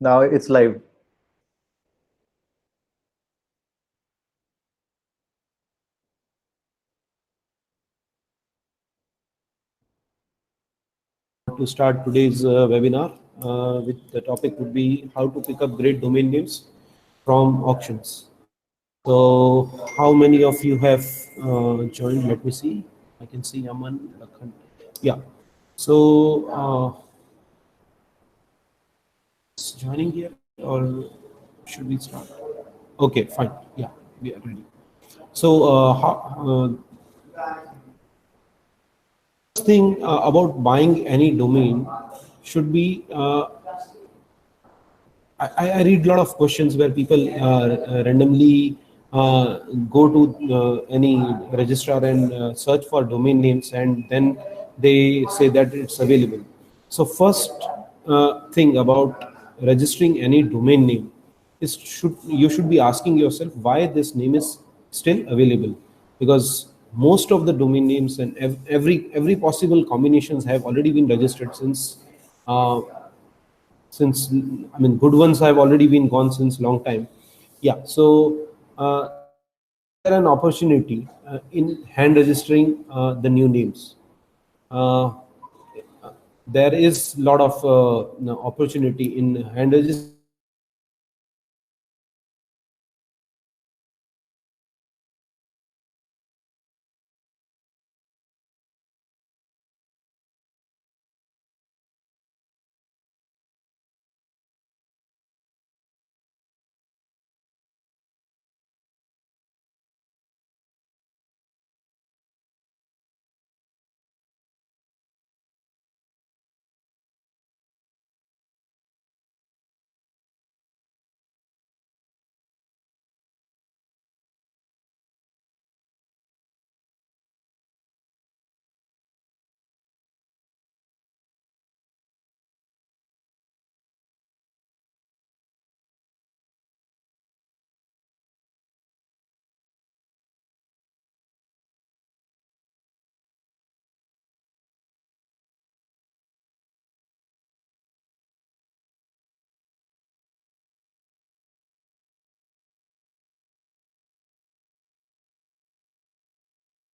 Now it's live. To start today's webinar, with the topic would be how to pick up great domain names from auctions. So, how many of you have joined? Let me see. I can see Aman, Lakhan. Yeah. So, is joining here or should we start? Okay, fine. Yeah, we are ready. So, first thing about buying any domain should be I read a lot of questions where people randomly go to any registrar and search for domain names, and then they say that it's available. So first thing about registering any domain name is you should be asking yourself why this name is still available, because most of the domain names and every possible combinations have already been registered uh, since, I mean, good ones have already been gone since long time. Yeah, so there an opportunity in hand registering the new names. Uh, there is a lot of opportunity in hand registering.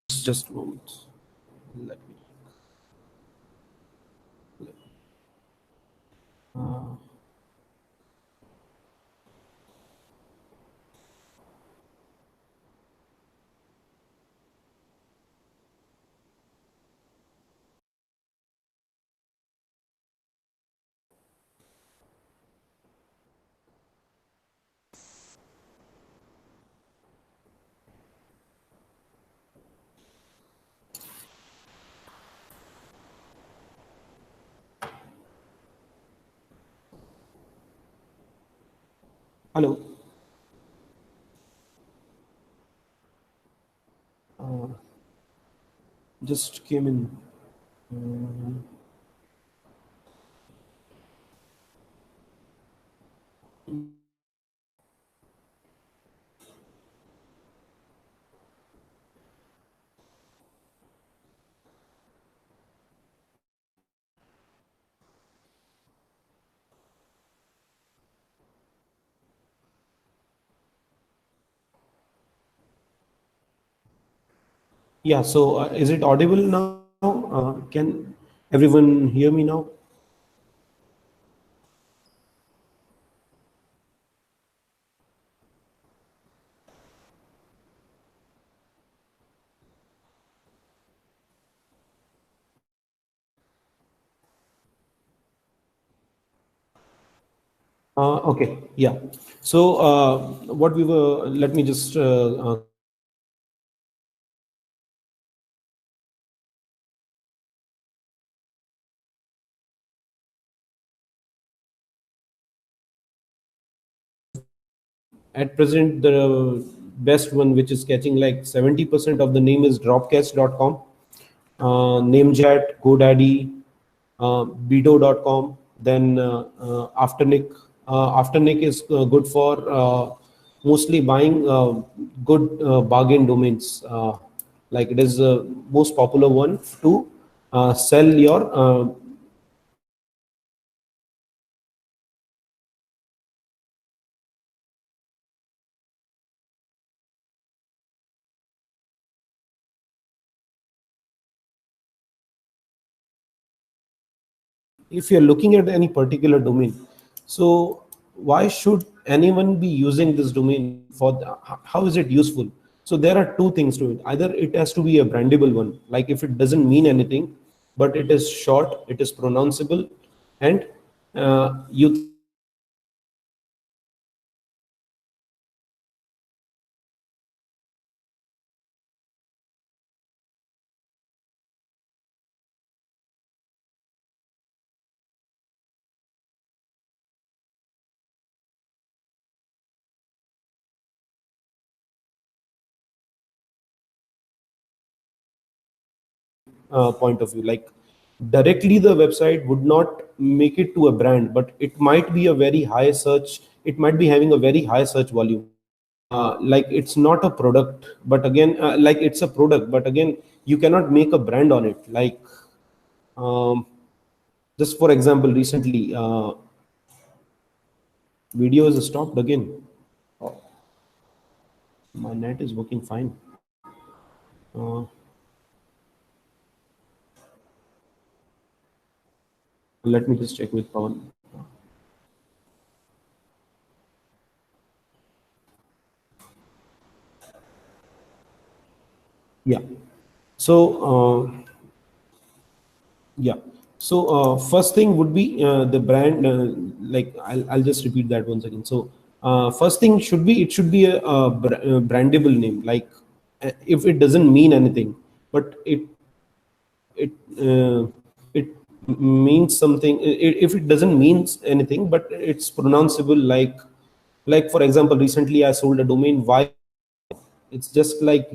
Just a moment. Let me. Hello. Uh, just came in. Yeah. So is it audible now? Can everyone hear me now? Okay, yeah. So what we were, let me just at present the best one, which is catching like 70% of the name, is dropcatch.com, namejet, GoDaddy, Bido.com, then Afternick. Afternick is good for mostly buying good bargain domains. Like it is the most popular one to sell your if you're looking at any particular domain, so why should anyone be using this domain for how is it useful? So there are two things to it. Either it has to be a brandable one, like if it doesn't mean anything, but it is short, it is pronounceable, and you point of view, like directly the website would not make it to a brand, but it might be a very high search, it might be having a very high search volume. Like it's not a product, but again, like it's a product, but again, you cannot make a brand on it. Like um, just for example, recently video is stopped again. Oh, my net is working fine. uh, Let me just check with Pawan. Yeah. So yeah. So first thing would be the brand. Like I'll just repeat that once again. So first thing should be, it should be a brandable name. Like if it doesn't mean anything, but it it means something. If it doesn't means anything, but it's pronounceable. Like for example, recently I sold a domain. Why? It's just like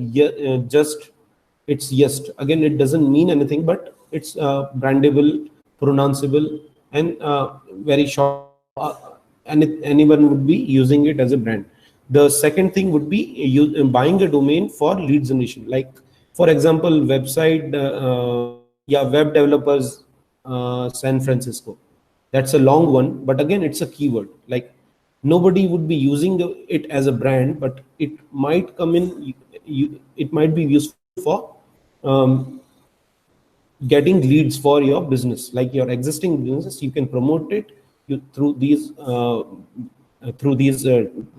just it's yes. Again, it doesn't mean anything, but it's brandable, pronounceable, and very short. And anyone would be using it as a brand. The second thing would be buying a domain for lead generation. Like for example, website, yeah, web developers, San Francisco. That's a long one, but again, it's a keyword. Like nobody would be using it as a brand, but it might come in. It might be useful for um, getting leads for your business, like your existing business. You can promote it through these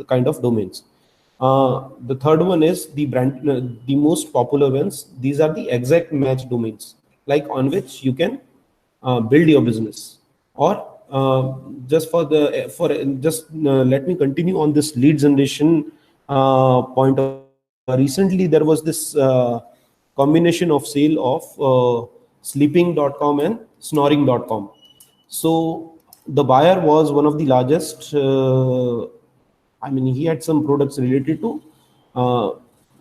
kind of domains. The third one is the brand, the most popular ones. These are the exact match domains, like on which you can build your business. Or just for the for just let me continue on this lead generation point of. Recently there was this combination of sale of sleeping.com and snoring.com. So the buyer was one of the largest. I mean, he had some products related to uh,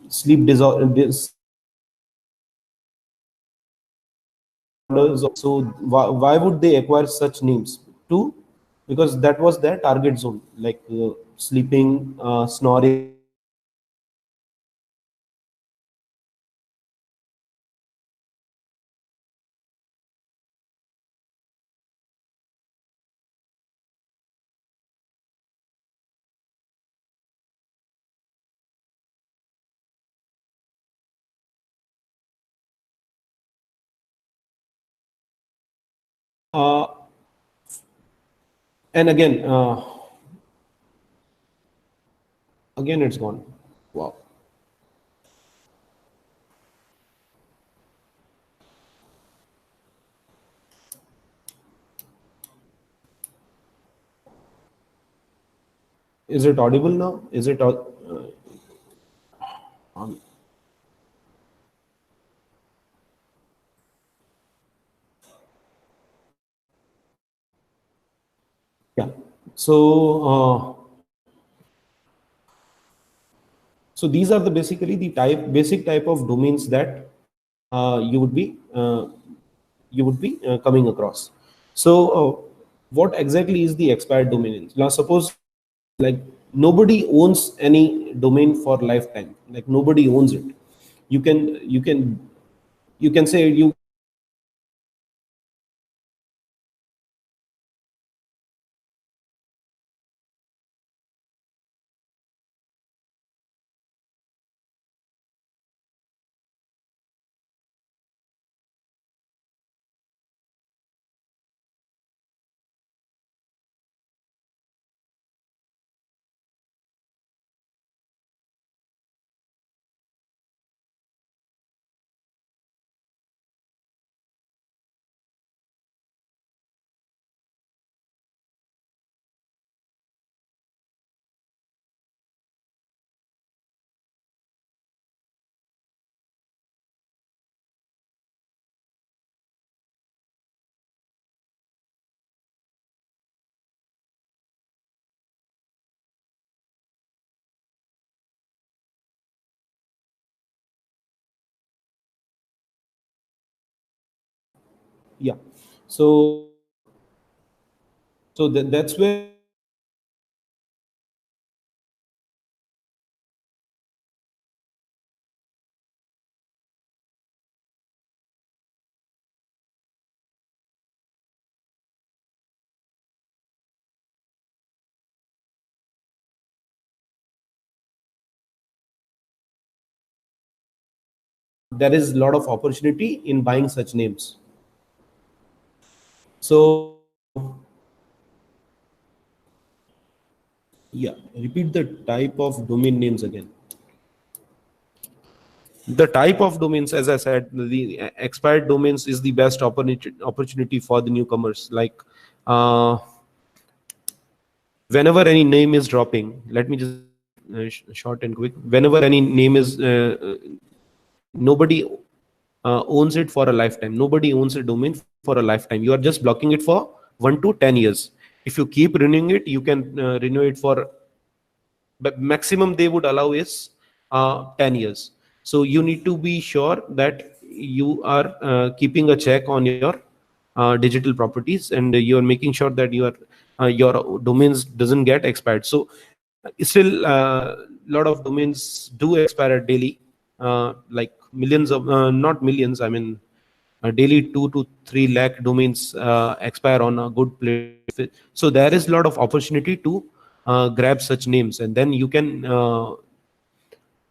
sleep disorders. So why would they acquire such names? Two, because that was their target zone, like sleeping, snoring. Uh, and again, it's gone. Wow. Is it audible now? Is it? Um, yeah. So so these are the basically the basic type of domains that you would be coming across. So what exactly is the expired domain? Now suppose like nobody owns any domain for lifetime. Like nobody owns it. You can say you Yeah. So that's where there is a lot of opportunity in buying such names. So yeah, repeat the type of domain names again. The type of domains, as I said, the expired domains is the best opportunity for the newcomers. Like uh, whenever any name is dropping, let me just short and quick. Whenever any name is nobody owns it for a lifetime. Nobody owns a domain for a lifetime. You are just blocking it for 1 to 10 years. If you keep renewing it, you can renew it for, but maximum they would allow is 10 years. So you need to be sure that you are keeping a check on your digital properties, and you are making sure that your domains doesn't get expired. So still lot of domains do expire daily, like millions of not millions, I mean daily 2 to 3 lakh domains expire on a good place. So there is a lot of opportunity to grab such names, and then you can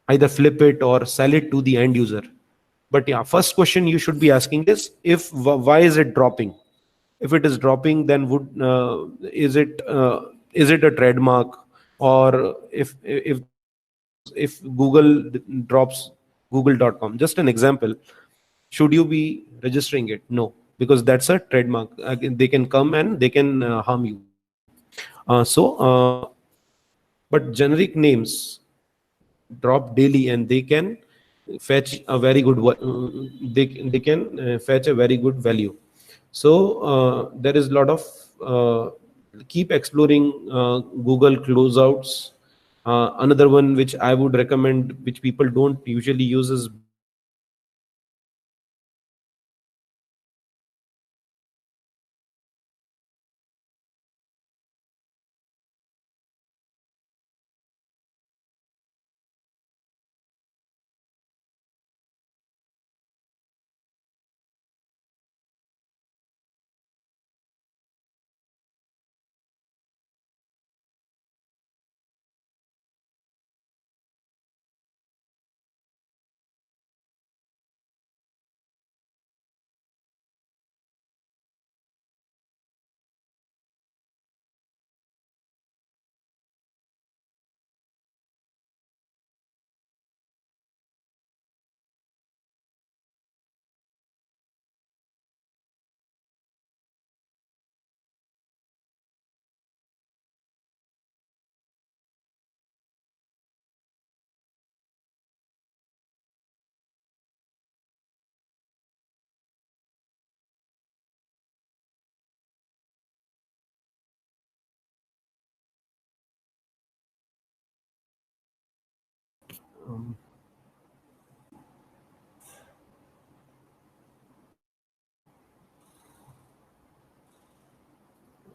either flip it or sell it to the end user. But yeah, first question you should be asking is, if why is it dropping? If it is dropping, then would is it a trademark? Or if Google drops google.com, just an example, should you be registering it? No, because that's a trademark. They can come and they can harm you. But generic names drop daily, and they can fetch a very good they can fetch a very good value. So there is a lot of keep exploring Google closeouts. Another one which I would recommend, which people don't usually use, is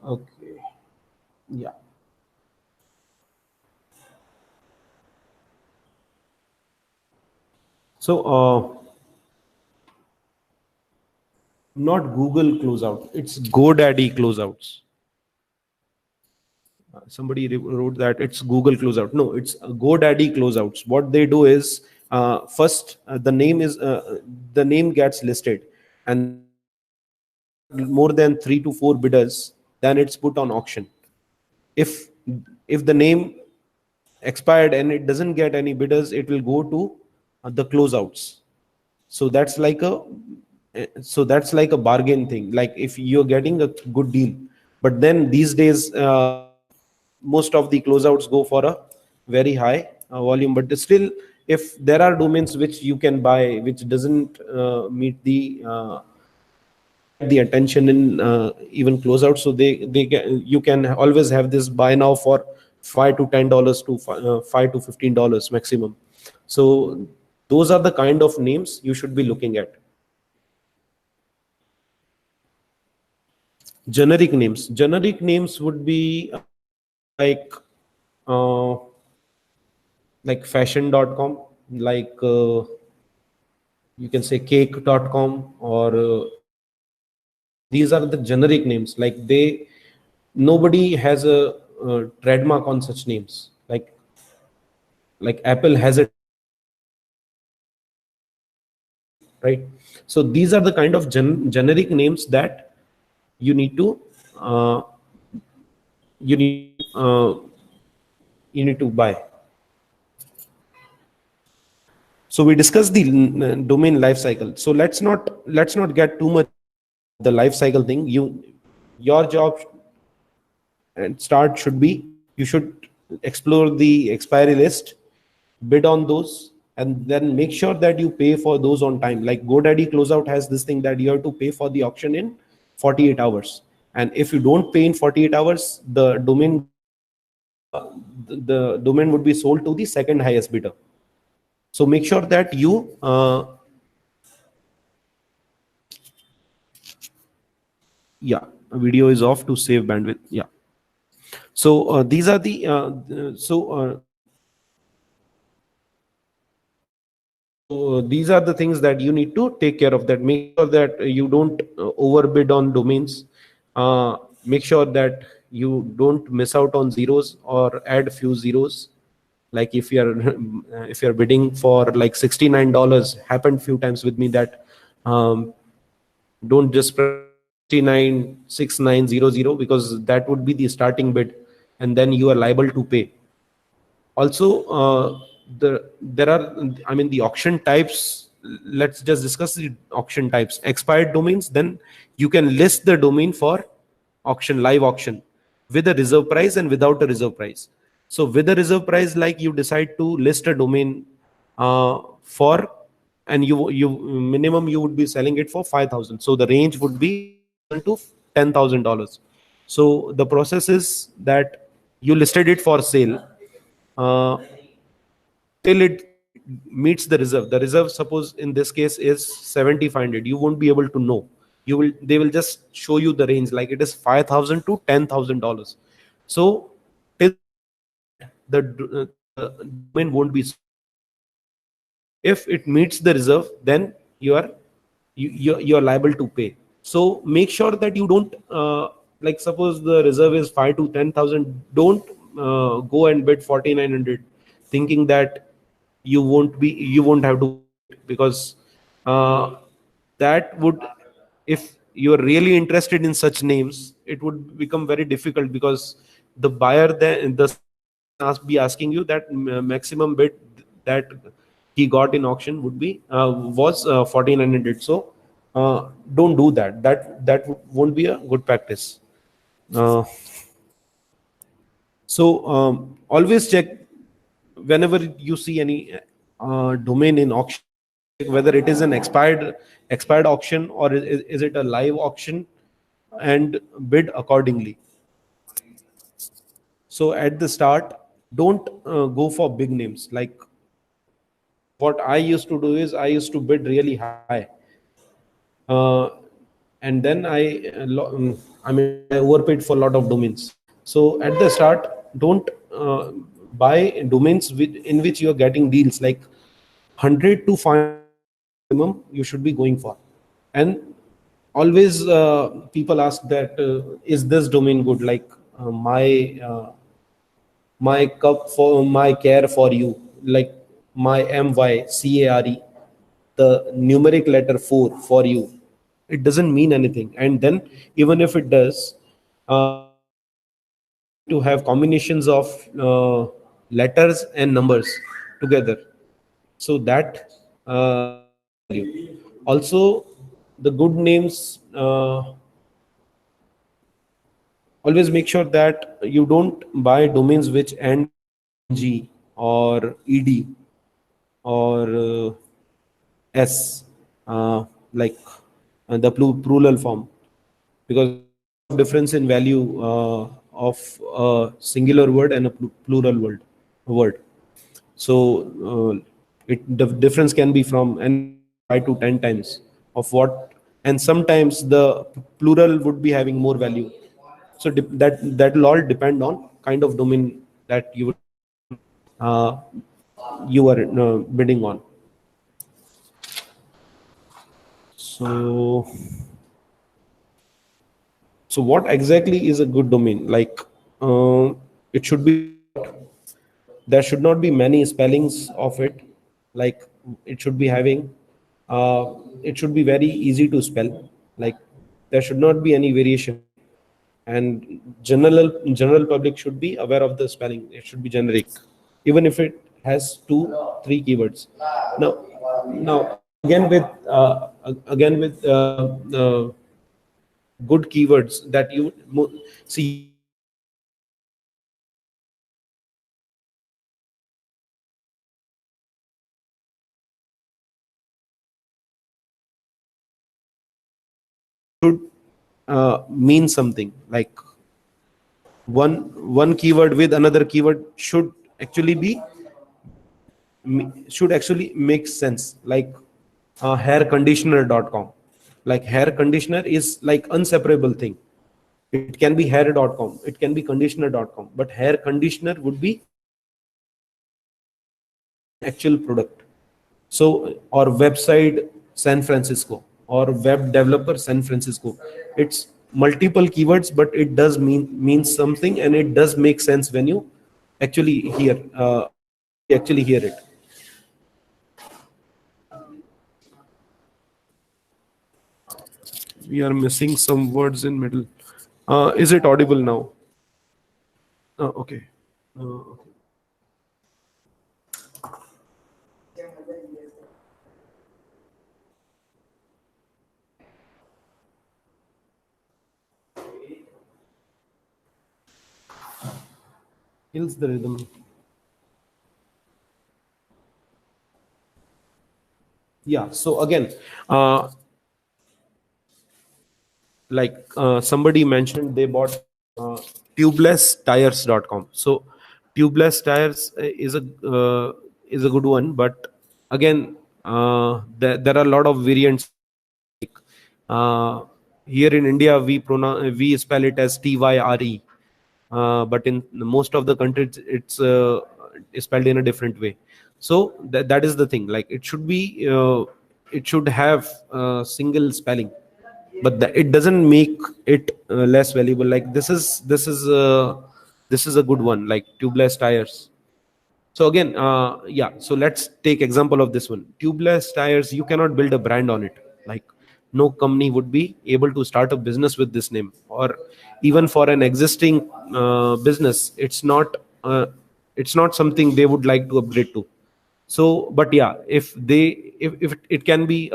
okay. Yeah. So not Google closeout, it's GoDaddy closeouts. Somebody wrote that it's Google closeout. No, it's GoDaddy closeouts. What they do is, first the name gets listed, and more than 3 to 4 bidders, then it's put on auction. If the name expired and it doesn't get any bidders, it will go to the closeouts. So that's like a bargain thing. Like if you're getting a good deal, but then these days most of the closeouts go for a very high volume. But still, if there are domains which you can buy which doesn't meet the attention in even closeout, so you can always have this buy now for $5 to $10 to $5 to $15 maximum. So those are the kind of names you should be looking at. Generic names. Generic names would be like uh, fashion.com, you can say cake.com, or these are the generic names. Like nobody has a trademark on such names. Like Apple has a, right? So these are the kind of generic names that you need to uh, you need you need to buy. So we discussed the domain life cycle. So let's not get too much the life cycle thing. Your job and start should be, you should explore the expiry list, bid on those, and then make sure that you pay for those on time. Like GoDaddy Closeout has this thing that you have to pay for the auction in 48 hours, and if you don't pay in 48 hours, the domain would be sold to the second highest bidder. So make sure that you yeah, video is off to save bandwidth. Yeah. So these are the these are the things that you need to take care of. That make sure that you don't overbid on domains. Make sure that you don't miss out on zeros or add few zeros. Like if you're if you're bidding for like $69, happened few times with me that don't just press 696900, because that would be the starting bid, and then you are liable to pay. Also there are, I mean, the auction types. Let's just discuss the auction types. Expired domains, then you can list the domain for auction, live auction, with a reserve price and without a reserve price. So with a reserve price, like you decide to list a domain for, and you minimum you would be selling it for 5,000, so the range would be to $10,000. So the process is that you listed it for sale uh, till it meets the reserve. The reserve, suppose in this case, is 7,500. You won't be able to know. They will just show you the range, like it is 5,000 to $10,000. So till the domain won't be. If it meets the reserve, then you're liable to pay. So make sure that you don't like, suppose the reserve is 5 to 10,000, don't go and bid 4,900 thinking that you won't have to, because uh, that would, if you're really interested in such names, it would become very difficult, because the buyer then be asking you that maximum bid that he got in auction would be was 1,400. So don't do that. That won't be a good practice. uh, so always check whenever you see any domain in auction, whether it is an expired auction, or is it a live auction, and bid accordingly. So at the start, don't go for big names. Like what I used to do is, I used to bid really high, uh, and then I mean, I overpaid for a lot of domains. So at the start, don't buy domains in which you are getting deals like 100 to 5 minimum you should be going for. And always people ask that is this domain good, like my cup for my care for you, like my MYCARE, the numeric letter 4 for you, it doesn't mean anything. And then even if it does, to have combinations of letters and numbers together, so that also the good names, always make sure that you don't buy domains which end G or ed or s, like the plural form, because difference in value of a singular word and a plural word. So the difference can be from 5 to 10 times of what and sometimes the plural would be having more value. So that will all depend on kind of domain that uh, you are bidding on. So what exactly is a good domain? Like, it should be short. There should not be many spellings of it. Like, it should be having, it should be very easy to spell. Like, there should not be any variation, and general public should be aware of the spelling. It should be generic, even if it has two three keywords. Now again with the good keywords that you see, should mean something. Like, one keyword with another keyword should actually make sense. Like, hairconditioner.com. Like, hair conditioner is like inseparable thing. It can be hair.com, it can be conditioner.com, but hair conditioner would be actual product. So, or website San Francisco, or web developer San Francisco. It's multiple keywords, but it does means something, and it does make sense when you actually hear it. We are missing some words in middle. Is it audible now? Okay. Okay. Kills the rhythm. Yeah. So again, uh, like, somebody mentioned they bought tubelesstires.com. So tubeless tires is a good one, but again, there are a lot of variants. Like, uh, here in India, we spell it as TYRE, but in most of the countries, it's spelled in a different way. So that is the thing. Like, it should have single spelling, but it doesn't make it less valuable. Like, this is a good one, like tubeless tires. So again, yeah. So let's take example of this one. Tubeless tires. You cannot build a brand on it. Like, no company would be able to start a business with this name, or even for an existing business, it's not something they would like to upgrade to. So, but yeah, if it can be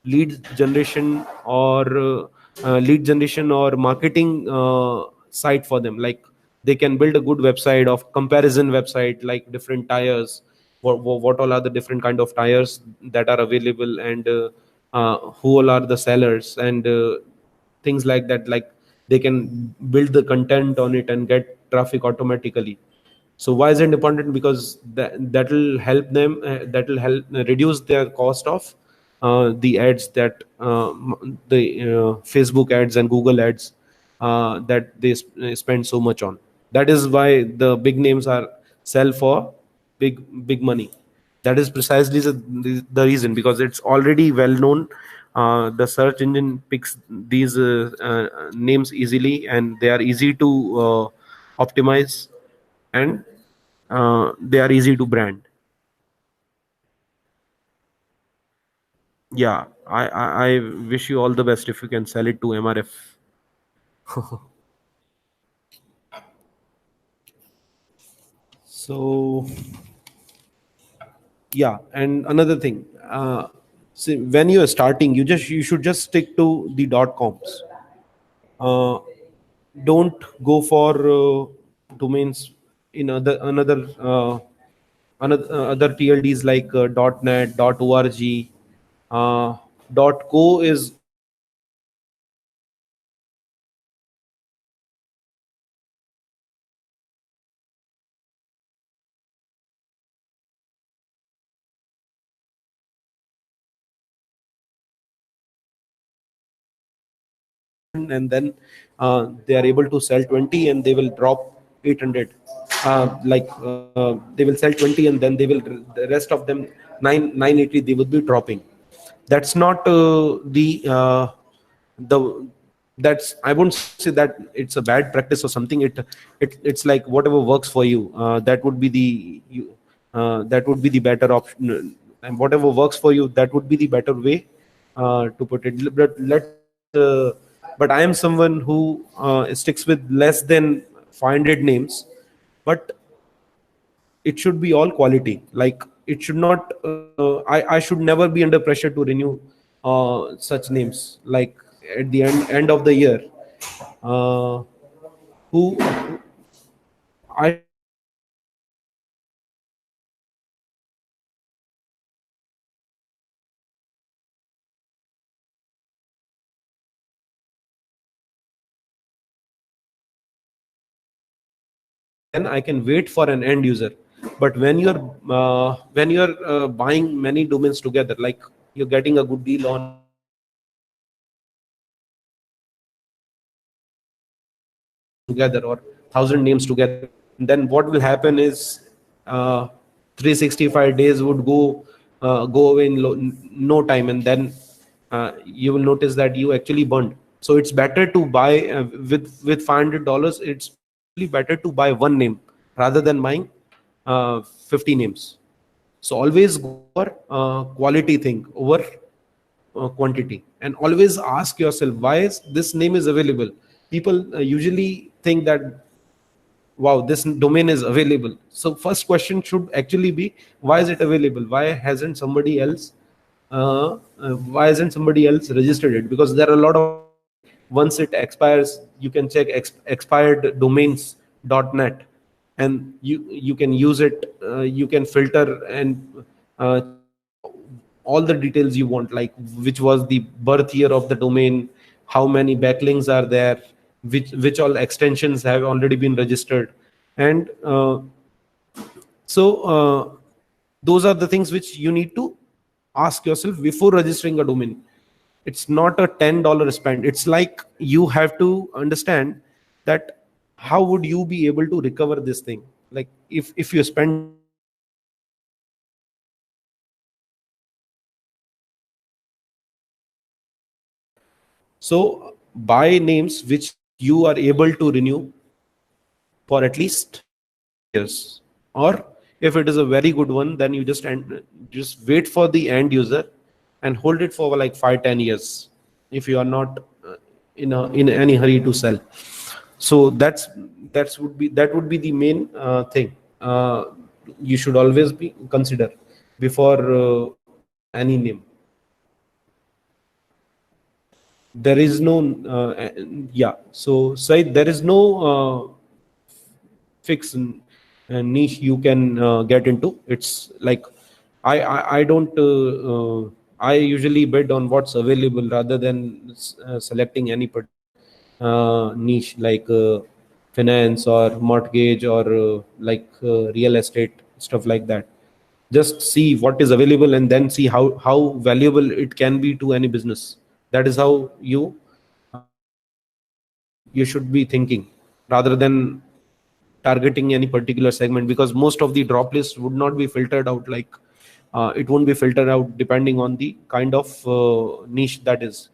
lead generation or lead generation or marketing site for them. Like, they can build a good website of comparison website, like different tires, what all are the different kind of tires that are available, and who all are the sellers, and things like that. Like, they can build the content on it and get traffic automatically. So why is it important? Because that will help them, that will help reduce their cost of the ads, that the Facebook ads and Google ads that they spend so much on. That is why the big names are sell for big money. That is precisely the reason, because it's already well known. The search engine picks these names easily, and they are easy to optimize, and they are easy to brand. Yeah, I wish you all the best if you can sell it to MRF. So yeah, and another thing, see, when you are starting, you should just stick to the dot coms. uh, don't go for domains in other TLDs, like .net, .org, uh, .co is and then they are able to sell 20 and they will drop 800. They will sell 20 and then they will, the rest of them 980 they will be dropping. That's not the that's, I won't say that it's a bad practice or something. It's like whatever works for you, that would be the that would be the better option, and whatever works for you, that would be the better way to put it. But I am someone who sticks with less than 500 names, but it should be all quality. Like, it should not I should never be under pressure to renew such names. Like, at the end of the year, uh, who I then I can wait for an end user. But when you're buying many domains together, like you're getting a good deal on together, or 1,000 names together, then what will happen is, 365 days would go away in no time, and then you will notice that you actually burned. So it's better to buy with $500. It's actually better to buy one name rather than buying 50 names. So always go for quality thing over quantity, and always ask yourself, why is this name is available. People usually think that, wow, this domain is available. So first question should actually be, why is it available? Why isn't somebody else registered it? Because there are a lot of, once it expires, you can check expired domains.net, and you can use it. You can filter and all the details you want, like which was the birth year of the domain, how many backlinks are there, which all extensions have already been registered. And those are the things which you need to ask yourself before registering a domain. It's not a $10 spend. It's like, you have to understand that how would you be able to recover this thing. Like, if you spend, so buy names which you are able to renew for at least years. Or if it is a very good one, then you just wait for the end user and hold it for like 5-10 years, if you are not in any hurry to sell. So that would be the main thing you should always be consider before any name. There is no yeah, so Said, there is no fix niche you can get into. It's like, I don't I usually bid on what's available rather than selecting any niche, like finance or mortgage, or real estate, stuff like that. Just see what is available and then see how valuable it can be to any business. That is how you should be thinking, rather than targeting any particular segment, because most of the drop lists would not be filtered out. Like, it won't be filtered out depending on the kind of niche that is.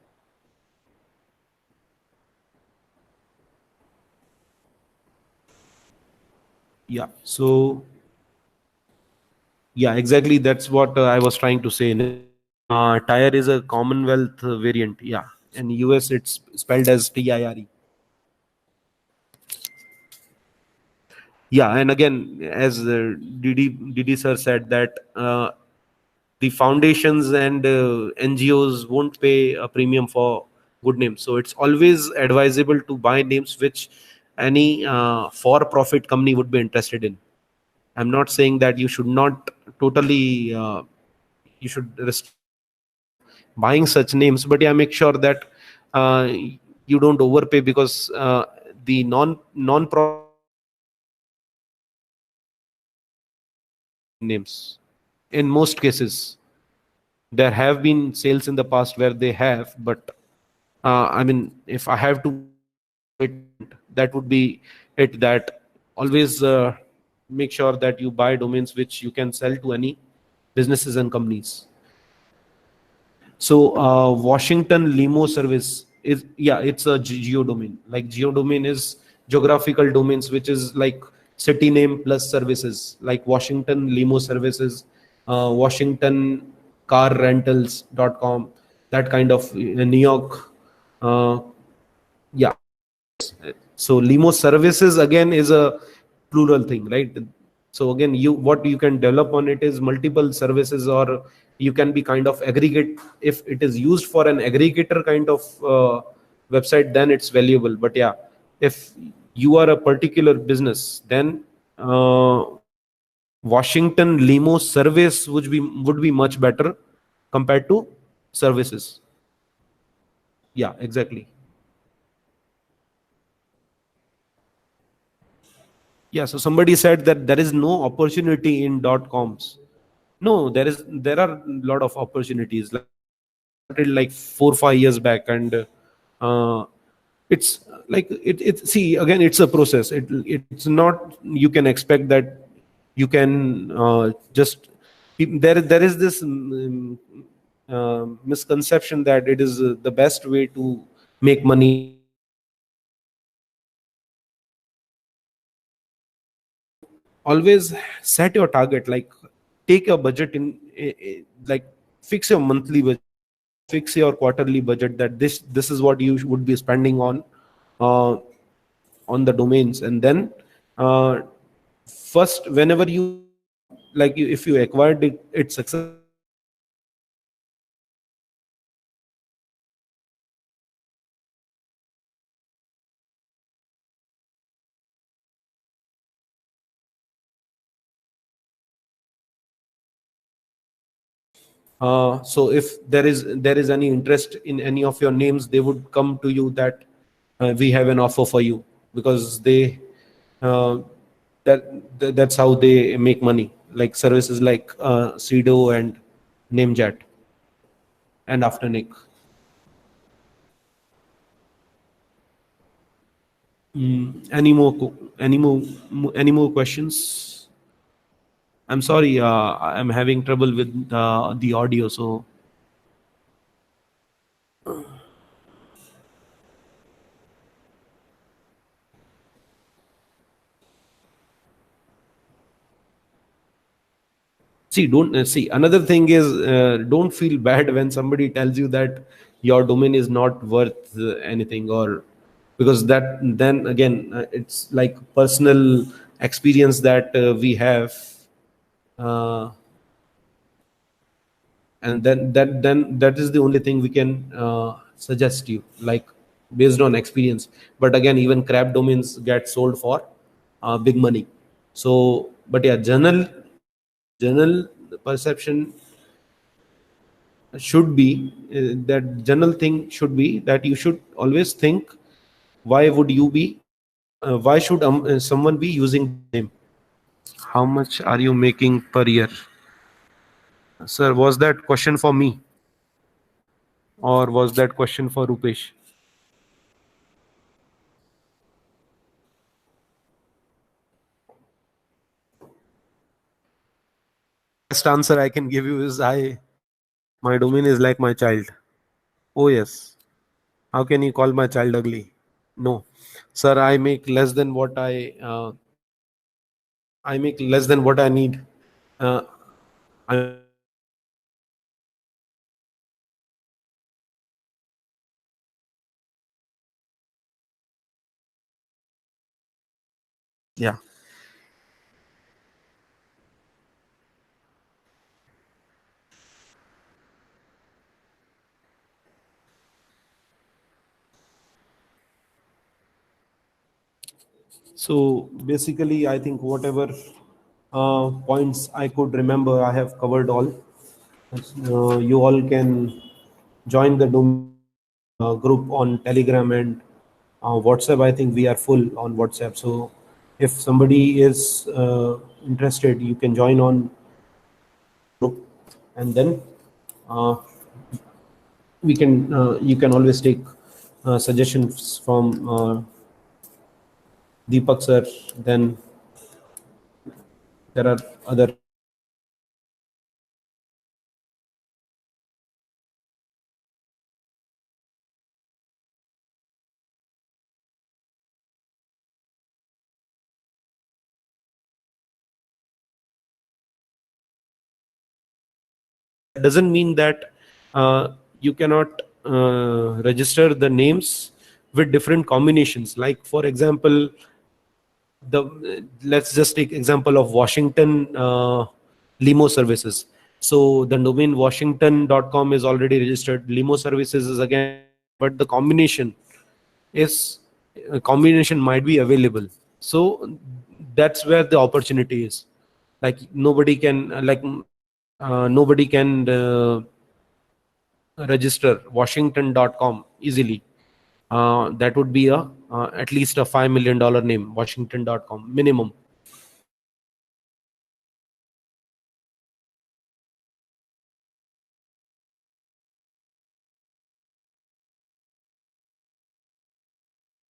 Yeah, so yeah, exactly, that's what I was trying to say. Tire is a Commonwealth variant. Yeah, in US it's spelled as TIRE. Yeah, and again, as Didi sir said, that the foundations and NGOs won't pay a premium for good names. So it's always advisable to buy names which any for-profit company would be interested in. I'm not saying that you should not totally you should restrict buying such names, but yeah, make sure that uh, you don't overpay, because the non-profit names, in most cases, there have been sales in the past where they have, but I mean, if I have to, that would be it. That always make sure that you buy domains which you can sell to any businesses and companies. So Washington Limo Service is, yeah, it's a geo domain. Like geo domain is geographical domains, which is like city name plus services, like Washington Limo Services, Washington Car Rentals.com, that kind of New York. Uh, yeah. So limo services again is a plural thing, right? So again, you what you can develop on it is multiple services, or you can be kind of aggregate. If it is used for an aggregator kind of website, then it's valuable. But yeah, if you are a particular business, then Washington limo service would be much better compared to services. Yeah, exactly. Yeah, so somebody said that there is no opportunity in dot coms. No, there are a lot of opportunities. Like started like 4 5 years back, and it's like it. See, again, it's a process. It's not you can expect that you can just there is this misconception that it is the best way to make money. Always set your target, like take your budget in like fix your monthly budget, fix your quarterly budget, that this is what you would be spending uh, on the domains. And then uh, first, whenever you like you if you acquired it success, so if there is any interest in any of your names, they would come to you that we have an offer for you, because they uh, that's how they make money, like services like Sedo and Namejet and Afternic. Any more questions? I'm sorry, I'm having trouble with the audio. So see, don't see. Another thing is, don't feel bad when somebody tells you that your domain is not worth anything, or because that then again it's like personal experience that we have, uh, and then that is the only thing we can suggest you, like based on experience. But again, even crap domains get sold for big money. So, but yeah, general perception should be that general thing should be that you should always think, why would you be why should someone be using name? How much are you making per year? Sir, was that question for me, or was that question for Rupesh? Best answer I can give you is, I my domain is like my child. Oh yes. How can you call my child ugly? No, sir. I make less than what I need. Uh, I, yeah. So basically, I think whatever points I could remember, I have covered all. You all can join the group on Telegram and WhatsApp. I think we are full on WhatsApp. So if somebody is interested, you can join on group, and then uh, we can you can always take suggestions from Deepak sir. Then there are other. Doesn't mean that you cannot register the names with different combinations. Like for example, the let's just take example of Washington limo services. So the domain washington.com is already registered. Limo services is again, but the is combination might be available. So that's where the opportunity is. Like nobody can register washington.com easily. That would be a at least a $5 million name, washington.com minimum.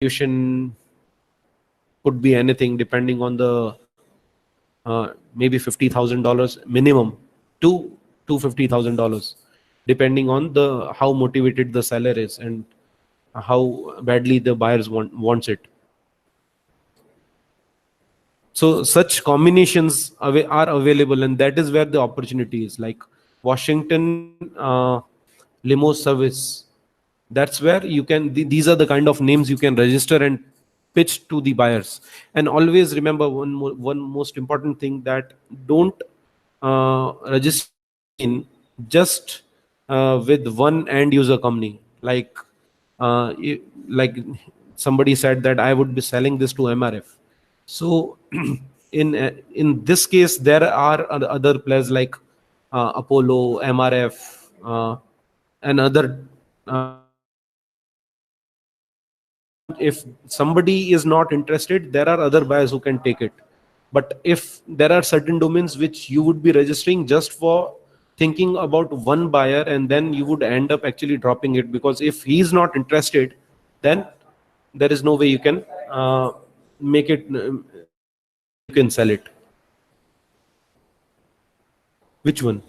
Solution could be anything depending on the maybe $50,000 minimum to $50,000, depending on the how motivated the seller is and how badly the buyers wants it. So such combinations are available, and that is where the opportunity is. Like Washington limo service, that's where you can these are the kind of names you can register and pitch to the buyers. And always remember one most important thing, that don't register in just with one end user company. Like somebody said that I would be selling this to MRF. So in this case, there are other players like Apollo, MRF, and other. If somebody is not interested, there are other buyers who can take it. But if there are certain domains which you would be registering just for thinking about one buyer, and then you would end up actually dropping it, because if he's not interested, then there is no way you can make it. You can sell it. Which one?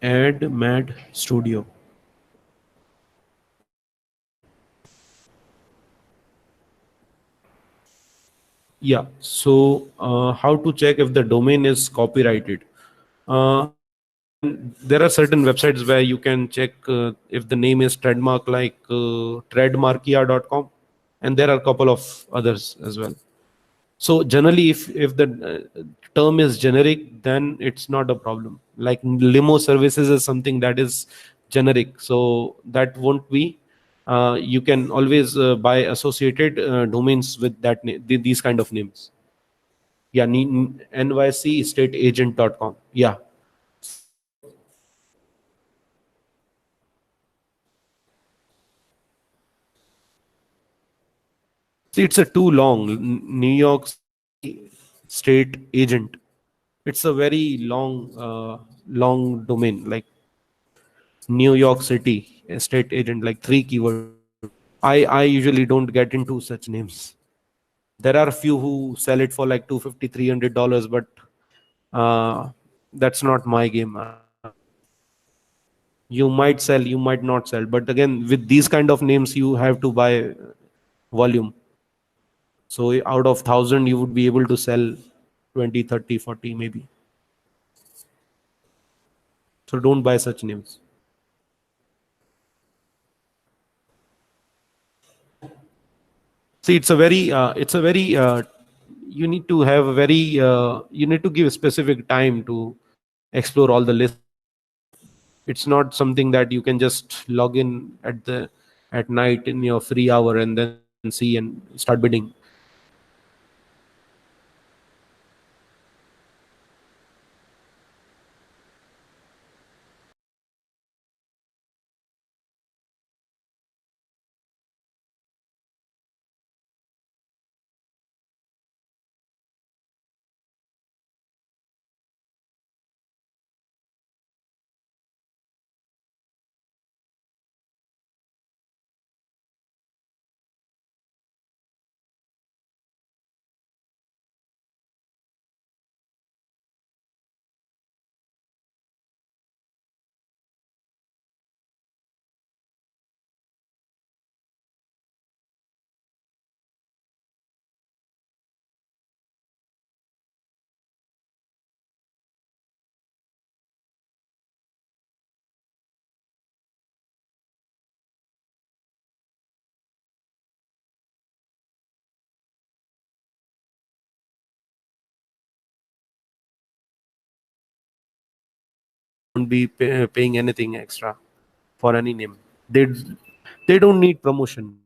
Ad Mad Studio. Yeah. So, how to check if the domain is copyrighted? Uh, there are certain websites where you can check if the name is trademark, like trademarkia.com, and there are a couple of others as well. So generally, if the term is generic, then it's not a problem. Like limo services is something that is generic, so that won't be. You can always buy associated domains with these kind of names. Yeah, nycestateagent.com. Yeah. See, it's a too long. New York State Agent. It's a very long domain. Like New York City State Agent, like three keywords. I usually don't get into such names. There are a few who sell it for like 250 $300, but uh, that's not my game. You might sell, you might not sell, but again, with these kind of names, you have to buy volume. So out of 1,000, you would be able to sell 20, 30, 40 maybe. So don't buy such names. See, it's a very you need to have a very you need to give a specific time to explore all the lists. It's not something that you can just log in at night in your free hour and then see and start bidding. won't be paying anything extra for any name. They don't need promotion.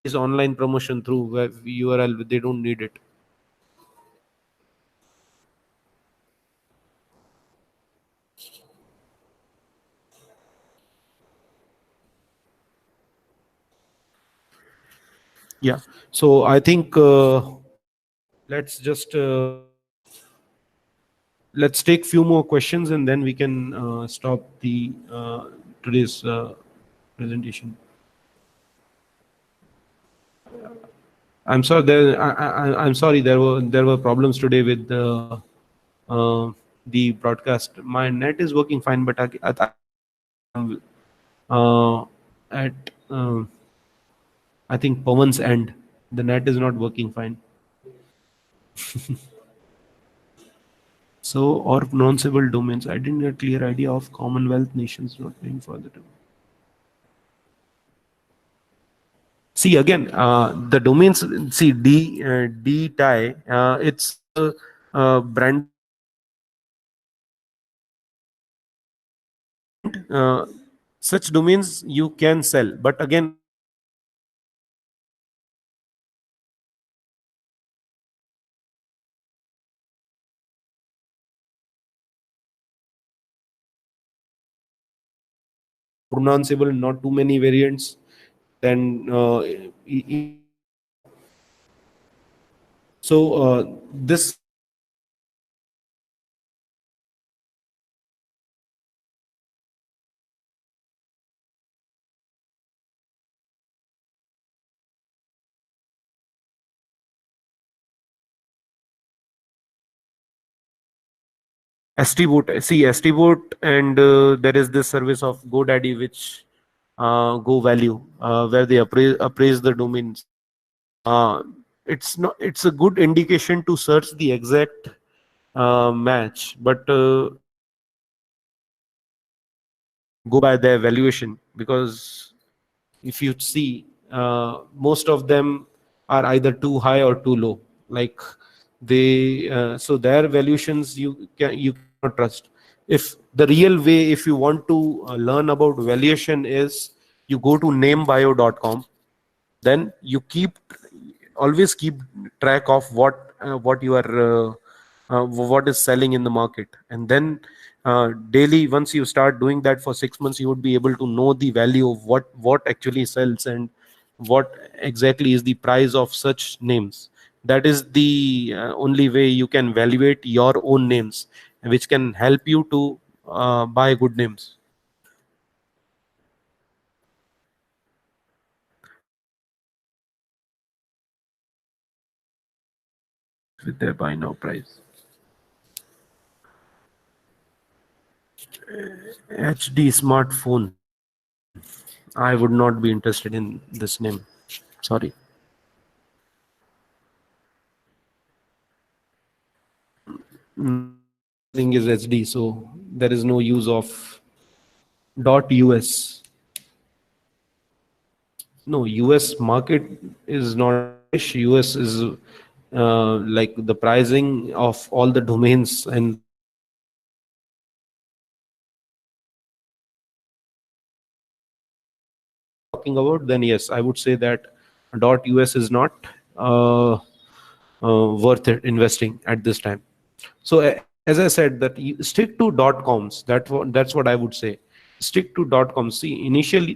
Is online promotion through URL. They don't need it. Yeah. So I think let's just let's take few more questions and then we can stop the today's presentation. I'm sorry. I'm sorry. There were problems today with the broadcast. My net is working fine, but uh, at I think Pawan's end, the net is not working fine. So, or pronounceable domains. I didn't get a clear idea of Commonwealth nations not paying for the domain. See again, the domains. See D tie. It's brand. Uh, Such domains you can sell, but again, pronounceable, not too many variants. Then this ST-Boot. See ST-Boot, and there is this service of GoDaddy, which Go Value, where they appraise the domains. Uh, it's not. It's a good indication to search the exact match, but go by their valuation, because if you see, most of them are either too high or too low. Like so their valuations you cannot trust. If the real way, if you want to learn about valuation, is you go to namebio.com, then you always keep track of what you are what is selling in the market, and then daily, once you start doing that for 6 months, you would be able to know the value of what actually sells and what exactly is the price of such names. That is the only way you can evaluate your own names, which can help you to buy good names with their buy now price. HD smartphone. I would not be interested in this name. Sorry. Thing is HD, so there is no use of .us. No, US market is not. US is like the pricing of all the domains and talking about. Then yes, I would say that .us is not uh, worth it investing at this time. So as I said, that you stick to .coms. That's what I would say. Stick to .coms. See, initial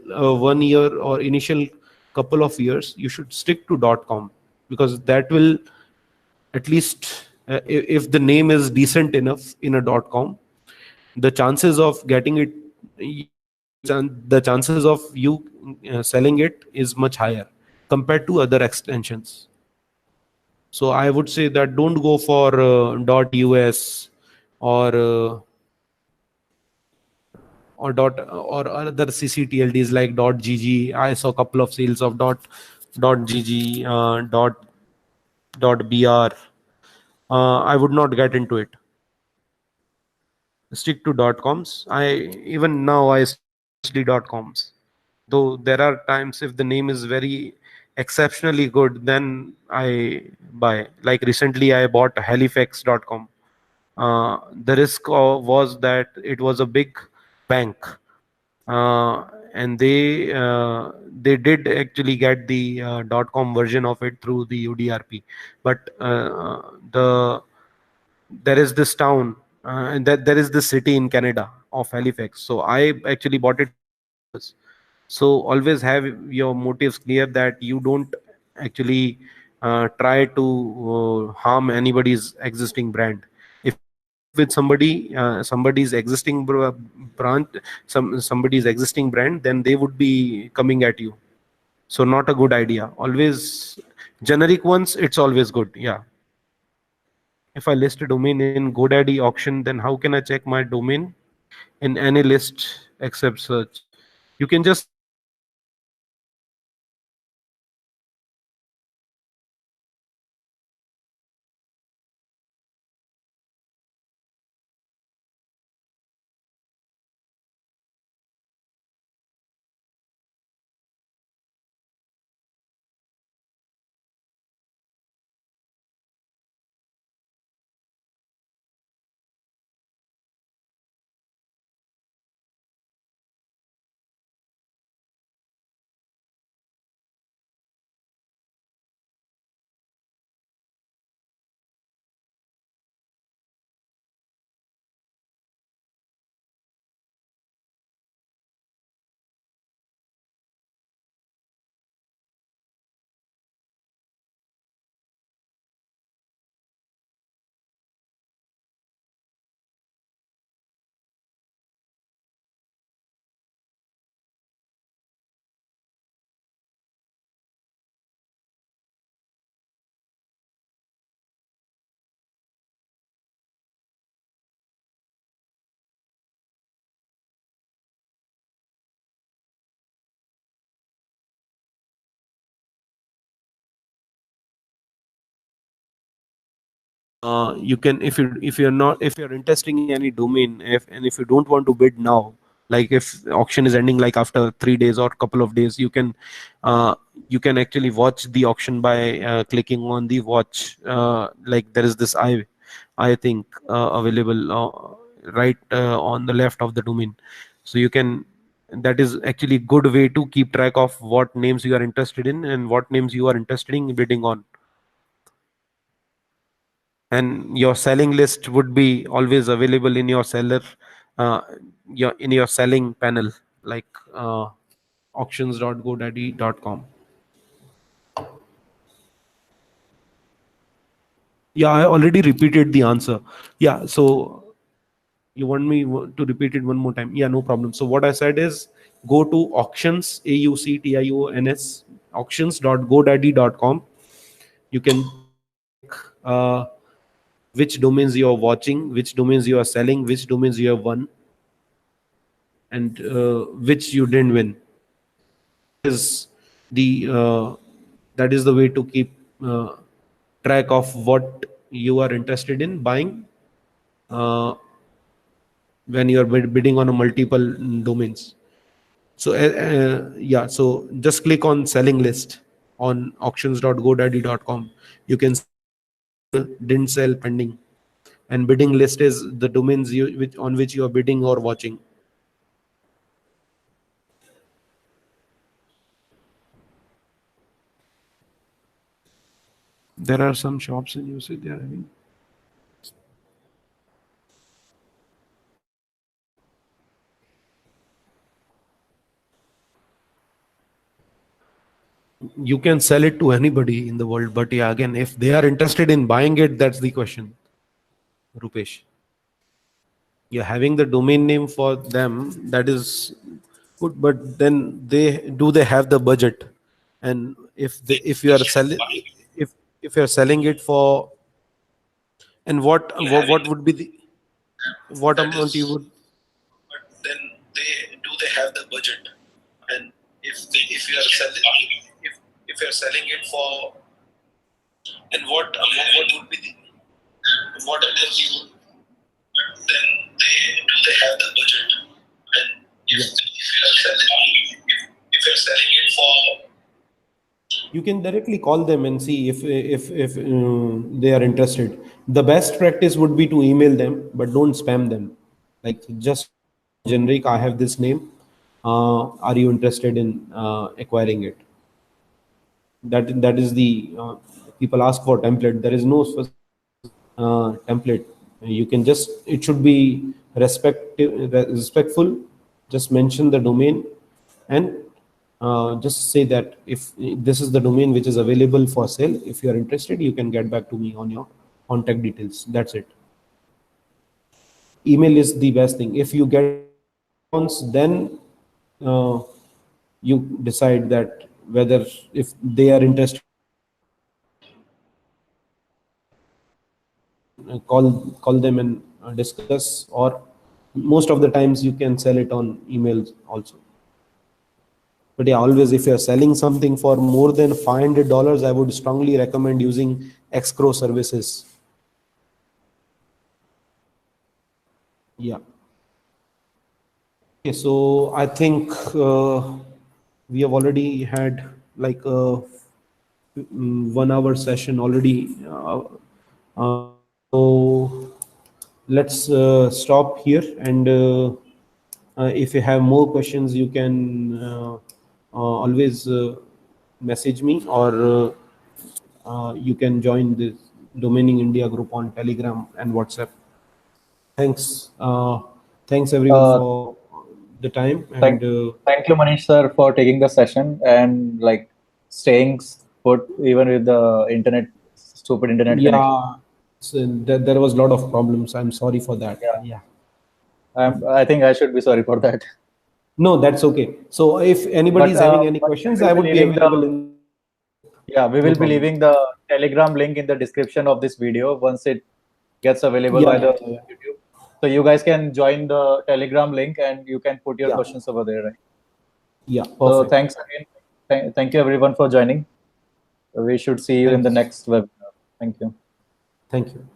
1 year or initial couple of years, you should stick to .com, because that will at least if the name is decent enough in a .com, the chances of getting it, the chances of you selling it is much higher compared to other extensions. So I would say that don't go for .us or or other ccTLDs like .gg. I saw a couple of sales of .gg, .br. I would not get into it. Stick to .coms. Even now I stick to .coms. Though there are times if the name is very exceptionally good, then I buy. Like recently I bought halifax.com. The risk was that it was a big bank, and they did actually get the .com version of it through the UDRP, but there is this town, and that there is this city in Canada of Halifax. So I actually bought it. So always have your motives clear, that you don't actually try to harm anybody's existing brand. If you work with somebody, somebody's existing branch, somebody's existing brand, then they would be coming at you. So not a good idea. Always generic ones, it's always good. Yeah. If I list a domain in GoDaddy auction, then how can I check my domain in any list except search? You can just search for the domain name in GoDaddy auction, you can, if you're not, if you're interested in any domain, if you don't want to bid now, like if auction is ending like after 3 days or couple of days, uh, you can actually watch the auction by clicking on the watch, like there is this I think available right on the left of the domain. So you can, that is actually good way to keep track of what names you are interested in and what names you are interested in bidding on. And your selling list would be always available in your seller, uh, in your selling panel, like auctions.godaddy.com. Yeah, I already repeated the answer. Yeah, so you want me to repeat it one more time? Yeah, no problem. So what I said is, go to auctions, auctions, auctions.godaddy.com. You can check which domains you are watching, which domains you are selling, which domains you have won, and which you didn't win. That is the way to keep track of what you are interested in buying uh, when you are bidding on a multiple domains. So yeah, so just click on selling list on auctions.godaddy.com. You can sold, didn't sell, pending, and bidding list is the domains on which you are bidding or watching. There are some shops in usage they are having. You can sell it to anybody in the world, but yeah, again, if they are interested in buying it, that's the question, Rupesh. You're having the domain name for them, that is good, but then they have the budget? And if you are selling, if you're selling it for, and what would be the, what amount you would, but then they have the budget? And if you are selling, if you're selling it for, and what would be the, what amount you would, then they have the budget? And if you're selling, if you're selling it for, You can directly call them and see if they are interested. The best practice would be to email them, but don't spam them. Like, just generic, I have this name, are you interested in acquiring it? That is the people ask for template. There is no template. You can just, it should be respectful. Just mention the domain, and just say that if this is the domain which is available for sale, if you are interested, you can get back to me on your contact details. That's it. Email is the best thing. If you get response, then you decide that whether, if they are interested, call them and discuss, or most of the times you can sell it on emails also. But yeah, always, if you're selling something for more than $500, I would strongly recommend using escrow services. Yeah. Okay, so I think we have already had like a 1 hour session already. So let's stop here, and if you have more questions, you can always message me, or you can join the Domaining India group on Telegram and WhatsApp. Thanks. Thanks everyone Uh, for the time, thank, and thank you, Manish sir, for taking the session and like staying put even with the stupid internet connection. yeah, so there was a lot of problems. I'm sorry for that. Yeah, Yeah. I think I should be sorry for that. No, that's okay. So if anybody is having any But questions, we I will be would be leaving available in. we No will be problem. leaving the Telegram link in the description of this video once it gets available Yeah, by the yeah, yeah, YouTube. So you guys can join the Telegram link and you can put your yeah, questions over there, right? yeah. So Perfect. thanks again. Thank you everyone for joining. We should see you in the Thanks. next webinar. Thank you. Thank you.